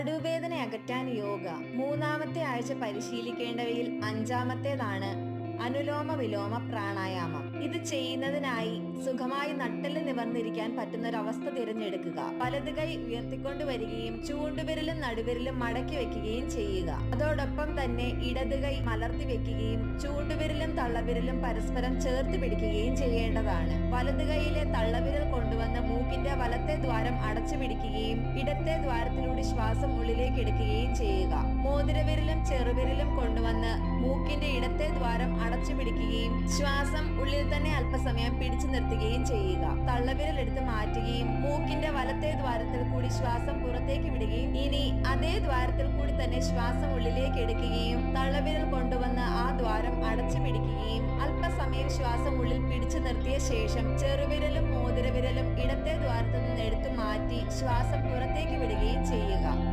നടുവേദന അകറ്റാൻ യോഗ. മൂന്നാമത്തെ ആഴ്ച പരിശീലിക്കേണ്ടവയിൽ അഞ്ചാമത്തേതാണ് അനുലോമ വിലോമ പ്രാണായാമം. ഇത് ചെയ്യുന്നതിനായി സുഖമായി നട്ടെല്ല് നിവർന്നിരിക്കാൻ പറ്റുന്ന ഒരു അവസ്ഥ തിരഞ്ഞെടുക്കുക. വലത് കൈ ഉയർത്തിക്കൊണ്ടുവരികയും ചൂണ്ടുവിരലും നടുവിരലും മടക്കി വെക്കുകയും ചെയ്യുക. അതോടൊപ്പം തന്നെ ഇടത് കൈ മലർത്തി വെക്കുകയും ചൂണ്ടുവിരലും തള്ളവിരലും പരസ്പരം ചേർത്ത് പിടിക്കുകയും ചെയ്യേണ്ടതാണ്. വലത് കൈയിലെ തള്ളവിരൽ കൊണ്ടുവന്ന് മൂക്കിന്റെ വലത്തെ ദ്വാരം അടച്ചു പിടിക്കുകയും ഇടത്തെ ദ്വാരത്തിലൂടെ ശ്വാസം ഉള്ളിലേക്ക് എടുക്കുകയും ചെയ്യുക. മോതിരവിരലും ചെറുവിരലും കൊണ്ടുവന്ന് മൂക്കിന്റെ ഇടത്തെ ദ്വാരം അടച്ചു പിടിക്കുകയും ശ്വാസം ഉള്ളിൽ തന്നെ അല്പസമയം പിടിച്ചു നിർത്തുകയും ചെയ്യുക. തള്ളവിരൽ എടുത്ത് മാറ്റുകയും മൂക്കിന്റെ വലത്തെ ദ്വാരത്തിൽ കൂടി ശ്വാസം പുറത്തേക്ക് വിടുകയും ഇനി അതേ ദ്വാരത്തിൽ കൂടി തന്നെ ശ്വാസം ഉള്ളിലേക്ക് എടുക്കുകയും തള്ളവിരൽ കൊണ്ടുവന്ന് ആ ദ്വാരം അടച്ചു പിടിക്കുകയും അല്പസമയം ശ്വാസം ഉള്ളിൽ പിടിച്ചു നിർത്തിയ ശേഷം ചെറുവിരലും മോതിരവിരലും ഇടത്തെ ദ്വാരത്തിൽ നിന്ന് എടുത്തു മാറ്റി ശ്വാസം പുറത്തേക്ക് വിടുകയും ചെയ്യുക.